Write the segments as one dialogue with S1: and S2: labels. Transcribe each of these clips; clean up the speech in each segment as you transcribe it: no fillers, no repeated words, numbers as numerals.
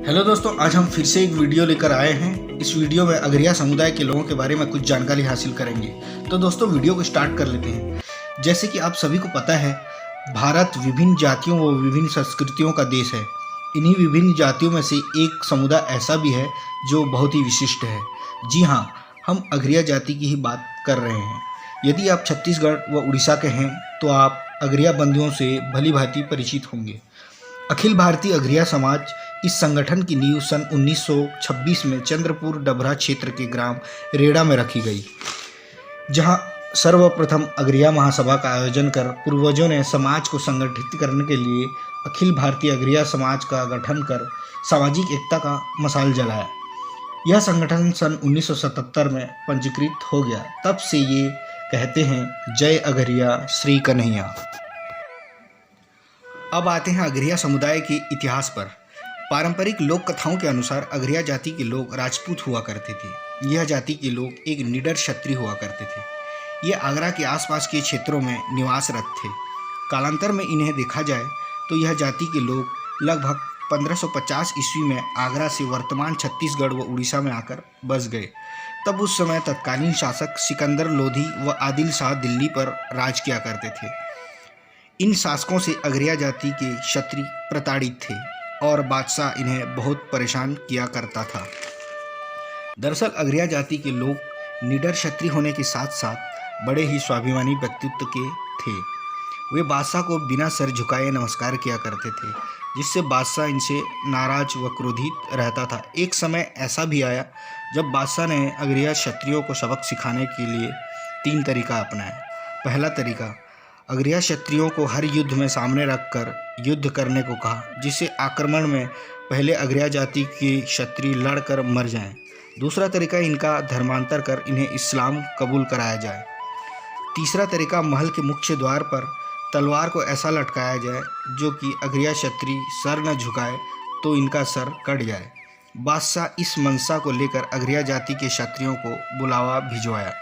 S1: Hello दोस्तों, आज हम फिर से एक वीडियो लेकर आए हैं। इस वीडियो में अगरिया समुदाय के लोगों के बारे में कुछ जानकारी हासिल करेंगे। तो दोस्तों वीडियो को स्टार्ट कर लेते हैं। जैसे कि आप सभी को पता है, भारत विभिन्न जातियों व विभिन्न संस्कृतियों का देश है। इन्हीं विभिन्न जातियों में से एक समुदाय ऐसा भी है जो बहुत ही विशिष्ट है। जी हाँ, हम अगरिया जाति की ही बात कर रहे हैं। यदि आप छत्तीसगढ़ व उड़ीसा के हैं तो आप अगरिया बंधुओं से भली भांति परिचित होंगे। अखिल भारतीय अगरिया समाज इस संगठन की नींव सन 1926 में चंद्रपुर डभरा क्षेत्र के ग्राम रेड़ा में रखी गई, जहां सर्वप्रथम अगरिया महासभा का आयोजन कर पूर्वजों ने समाज को संगठित करने के लिए अखिल भारतीय अगरिया समाज का गठन कर सामाजिक एकता का मशाल जलाया। यह संगठन सन 1977 में पंजीकृत हो गया। तब से ये कहते हैं, जय अगरिया श्री कन्हैया। अब आते हैं अगरिया समुदाय के इतिहास पर। पारंपरिक लोक कथाओं के अनुसार अगरिया जाति के लोग राजपूत हुआ करते थे। यह जाति के लोग एक निडर क्षत्रिय हुआ करते थे। ये आगरा के आसपास के क्षेत्रों में निवासरत थे। कालांतर में इन्हें देखा जाए तो यह जाति के लोग लगभग 1550 ईस्वी में आगरा से वर्तमान छत्तीसगढ़ व उड़ीसा में आकर बस गए। तब उस समय तत्कालीन शासक सिकंदर लोधी व आदिल शाह दिल्ली पर राज किया करते थे। इन शासकों से अगरिया जाति के क्षत्रिय प्रताड़ित थे और बादशाह इन्हें बहुत परेशान किया करता था। दरअसल अगरिया जाति के लोग निडर क्षत्रिय होने के साथ साथ बड़े ही स्वाभिमानी व्यक्तित्व के थे। वे बादशाह को बिना सर झुकाए नमस्कार किया करते थे, जिससे बादशाह इनसे नाराज व क्रोधित रहता था। एक समय ऐसा भी आया जब बादशाह ने अगरिया क्षत्रियों को सबक सिखाने के लिए 3 तरीका अपनाया। पहला तरीका, अगरिया क्षत्रियों को हर युद्ध में सामने रखकर युद्ध करने को कहा, जिससे आक्रमण में पहले अगरिया जाति के क्षत्रिय लड़कर मर जाएं। दूसरा तरीका, इनका धर्मांतर कर इन्हें इस्लाम कबूल कराया जाए। तीसरा तरीका, महल के मुख्य द्वार पर तलवार को ऐसा लटकाया जाए जो कि अगरिया क्षत्रिय सर न झुकाए तो इनका सर कट जाए। बादशाह इस मंशा को लेकर अगरिया जाति के क्षत्रियों को बुलावा भिजवाया,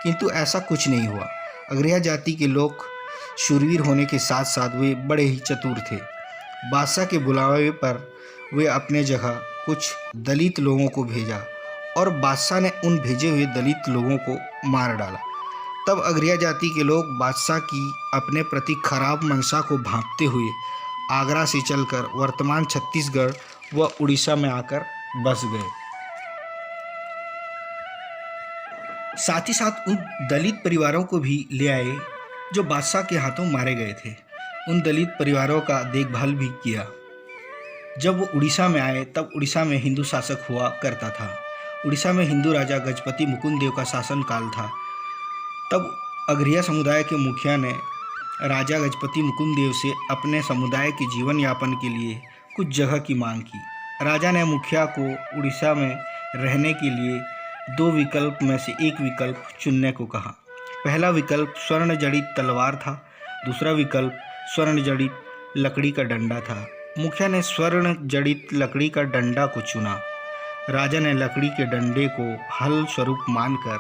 S1: किंतु ऐसा कुछ नहीं हुआ। अगरिया जाति के लोग शूरवीर होने के साथ साथ वे बड़े ही चतुर थे। बादशाह के बुलावे पर वे अपने जगह कुछ दलित लोगों को भेजा और बादशाह ने उन भेजे हुए दलित लोगों को मार डाला। तब अगरिया जाति के लोग बादशाह की अपने प्रति खराब मंशा को भांपते हुए आगरा से चलकर वर्तमान छत्तीसगढ़ व उड़ीसा में आकर बस गए। साथ ही साथ उन दलित परिवारों को भी ले आए जो बादशाह के हाथों मारे गए थे। उन दलित परिवारों का देखभाल भी किया। जब वो उड़ीसा में आए तब उड़ीसा में हिंदू शासक हुआ करता था। उड़ीसा में हिंदू राजा गजपति मुकुंद देव का शासन काल था। तब अगरिया समुदाय के मुखिया ने राजा गजपति मुकुंद देव से अपने समुदाय के जीवन यापन के लिए कुछ जगह की मांग की। राजा ने मुखिया को उड़ीसा में रहने के लिए 2 विकल्प में से एक विकल्प चुनने को कहा। पहला विकल्प स्वर्ण जड़ित तलवार था, दूसरा विकल्प स्वर्ण जड़ित लकड़ी का डंडा था। मुखिया ने स्वर्ण जड़ित लकड़ी का डंडा को चुना। राजा ने लकड़ी के डंडे को हल स्वरूप मानकर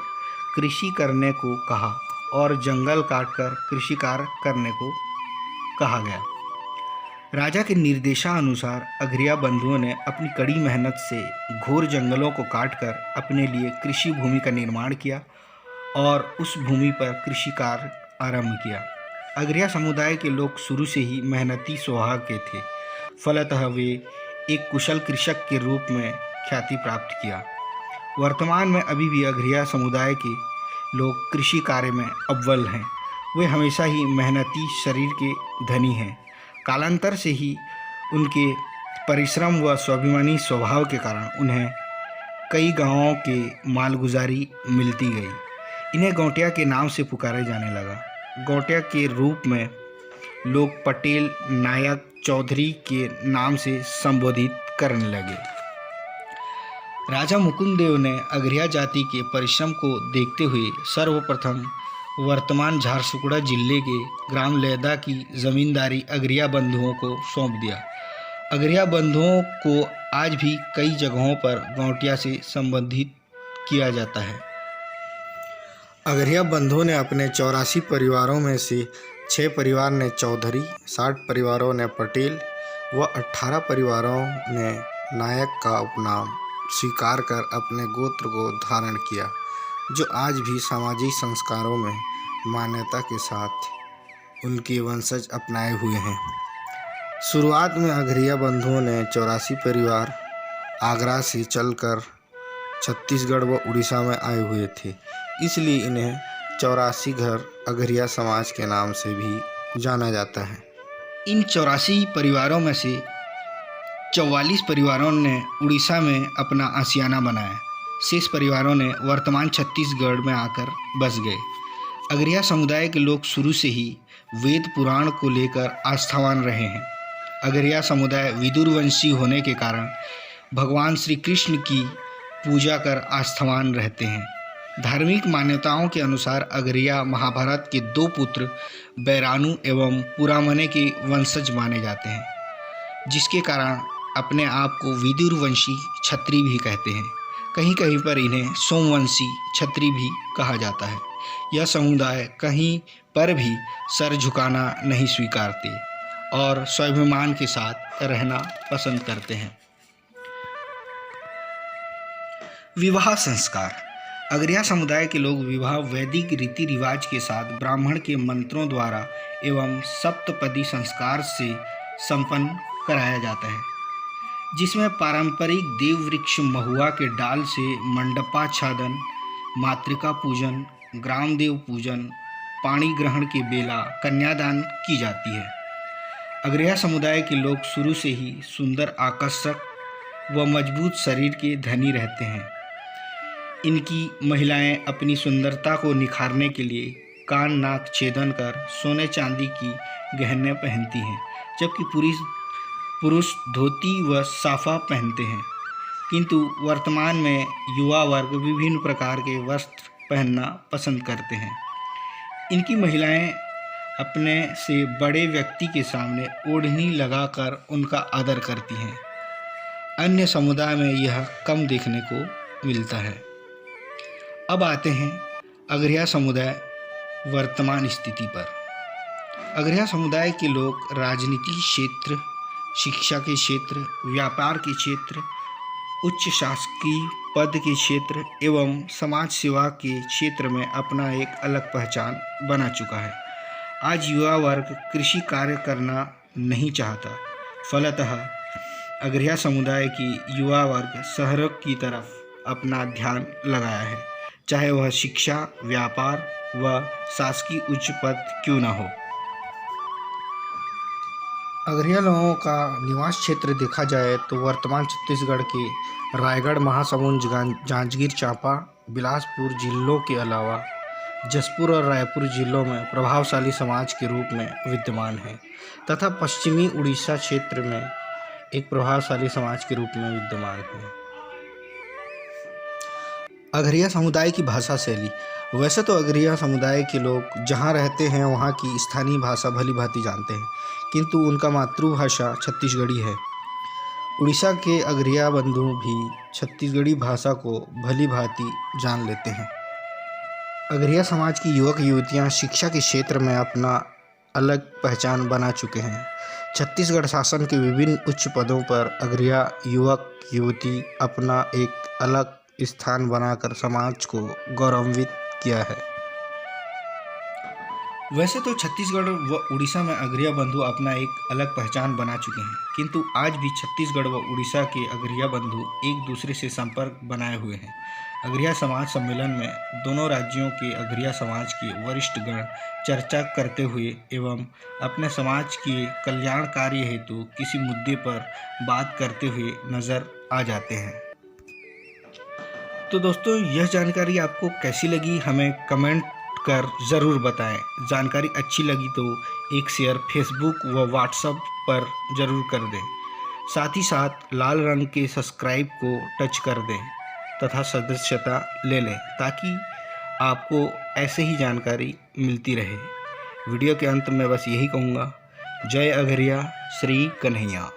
S1: कृषि करने को कहा और जंगल काटकर कृषि कार्य करने को कहा गया। राजा के निर्देशानुसार अगरिया बंधुओं ने अपनी कड़ी मेहनत से घोर जंगलों को काटकर अपने लिए कृषि भूमि का निर्माण किया और उस भूमि पर कृषि कार्य आरंभ किया। अगरिया समुदाय के लोग शुरू से ही मेहनती स्वभाव के थे, फलतः वे एक कुशल कृषक के रूप में ख्याति प्राप्त किया। वर्तमान में अभी भी अगरिया समुदाय के लोग कृषि कार्य में अव्वल हैं। वे हमेशा ही मेहनती शरीर के धनी हैं। कालांतर से ही उनके परिश्रम व स्वाभिमानी स्वभाव के कारण उन्हें कई गांवों के मालगुजारी मिलती गई। इन्हें गौटिया के नाम से पुकारा जाने लगा। गौटिया के रूप में लोग पटेल, नायक, चौधरी के नाम से संबोधित करने लगे। राजा मुकुंद देव ने अगरिया जाति के परिश्रम को देखते हुए सर्वप्रथम वर्तमान झारसुगुड़ा जिले के ग्राम लैदा की जमींदारी अगरिया बंधुओं को सौंप दिया। अगरिया बंधुओं को आज भी कई जगहों पर गौटिया से संबोधित किया जाता है। अगरिया बंधुओं ने अपने 84 परिवारों में से 6 परिवार ने चौधरी, 60 परिवारों ने पटेल व 18 परिवारों ने
S2: नायक का उपनाम स्वीकार कर अपने गोत्र को धारण किया, जो आज भी सामाजिक संस्कारों में मान्यता के साथ उनके वंशज अपनाए हुए हैं। शुरुआत में अघरिया बंधुओं ने 84 परिवार आगरा से चलकर छत्तीसगढ़ व उड़ीसा में आए हुए थे, इसलिए इन्हें 84 घर अघरिया समाज के नाम से भी जाना जाता है।
S1: इन 84 परिवारों में से 44 परिवारों ने उड़ीसा में अपना आशियाना बनाया। शेष परिवारों ने वर्तमान छत्तीसगढ़ में आकर बस गए। अघरिया समुदाय के लोग शुरू से ही वेद पुराण को लेकर आस्थावान रहे हैं। अघरिया समुदाय विदुरवंशी होने के कारण भगवान श्री कृष्ण की पूजा कर आस्थावान रहते हैं। धार्मिक मान्यताओं के अनुसार अघरिया महाभारत के 2 पुत्र बैरानु एवं पुरामने के वंशज माने जाते हैं, जिसके कारण अपने आप को विदुरवंशी क्षत्रिय भी कहते हैं। कहीं कहीं पर इन्हें सोमवंशी क्षत्रिय भी कहा जाता है। यह समुदाय कहीं पर भी सर झुकाना नहीं स्वीकारते और स्वाभिमान के साथ रहना पसंद करते हैं। विवाह संस्कार। अघरिया समुदाय के लोग विवाह वैदिक रीति रिवाज के साथ ब्राह्मण के मंत्रों द्वारा एवं सप्तपदी संस्कार से संपन्न कराया जाता है, जिसमें पारंपरिक देववृक्ष महुआ के डाल से मंडपाच्छादन, मातृका पूजन, ग्रामदेव पूजन, पाणी ग्रहण के बेला कन्यादान की जाती है। अघरिया समुदाय के लोग शुरू से ही सुंदर, आकर्षक व मजबूत शरीर के धनी रहते हैं। इनकी महिलाएं अपनी सुंदरता को निखारने के लिए कान नाक छेदन कर सोने चांदी की गहने पहनती हैं, जबकि पुरुष धोती व साफा पहनते हैं। किंतु वर्तमान में युवा वर्ग विभिन्न प्रकार के वस्त्र पहनना पसंद करते हैं। इनकी महिलाएं अपने से बड़े व्यक्ति के सामने ओढ़नी लगाकर उनका आदर करती हैं। अन्य समुदाय में यह कम देखने को मिलता है। अब आते हैं अघरिया समुदाय वर्तमान स्थिति पर। अघरिया समुदाय के लोग राजनीति क्षेत्र, शिक्षा के क्षेत्र, व्यापार के क्षेत्र, उच्च शासकीय पद के क्षेत्र एवं समाज सेवा के क्षेत्र में अपना एक अलग पहचान बना चुका है। आज युवा वर्ग कृषि कार्य करना नहीं चाहता, फलतः अघरिया समुदाय की युवा वर्ग शहरों की तरफ अपना ध्यान लगाया है, चाहे वह शिक्षा, व्यापार व शासकीय उच्च पद क्यों न हो। अघरिया लोगों का निवास क्षेत्र देखा जाए तो वर्तमान छत्तीसगढ़ के रायगढ़, महासमुंद, जांजगीर चांपा, बिलासपुर जिलों के अलावा जशपुर और रायपुर जिलों में प्रभावशाली समाज के रूप में विद्यमान है तथा पश्चिमी उड़ीसा क्षेत्र में एक प्रभावशाली समाज के रूप में विद्यमान है। अघरिया समुदाय की भाषा शैली। वैसे तो अघरिया समुदाय के लोग जहाँ रहते हैं वहाँ की स्थानीय भाषा भली भांति जानते हैं, किंतु उनका मातृभाषा छत्तीसगढ़ी है। उड़ीसा के अघरिया बंधु भी छत्तीसगढ़ी भाषा को भली भांति जान लेते हैं। अघरिया समाज की युवक युवतियाँ शिक्षा के क्षेत्र में अपना अलग पहचान बना चुके हैं। छत्तीसगढ़ शासन के विभिन्न उच्च पदों पर अघरिया युवक युवती अपना एक अलग स्थान बनाकर समाज को गौरवान्वित किया है। वैसे तो छत्तीसगढ़ व उड़ीसा में अघरिया बंधु अपना एक अलग पहचान बना चुके हैं, किंतु आज भी छत्तीसगढ़ व उड़ीसा के अघरिया बंधु एक दूसरे से संपर्क बनाए हुए हैं। अघरिया समाज सम्मेलन में दोनों राज्यों के अघरिया समाज के वरिष्ठ गण चर्चा करते हुए एवं अपने समाज के कल्याण कार्य हेतु किसी मुद्दे पर बात करते हुए नजर आ जाते हैं। तो दोस्तों, यह जानकारी आपको कैसी लगी हमें कमेंट कर ज़रूर बताएं। जानकारी अच्छी लगी तो एक शेयर फेसबुक व व्हाट्सएप पर ज़रूर कर दें। साथ ही साथ लाल रंग के सब्सक्राइब को टच कर दें तथा सदस्यता ले लें, ताकि आपको ऐसे ही जानकारी मिलती रहे। वीडियो के अंत में बस यही कहूँगा, जय अघरिया, श्री कन्हैया।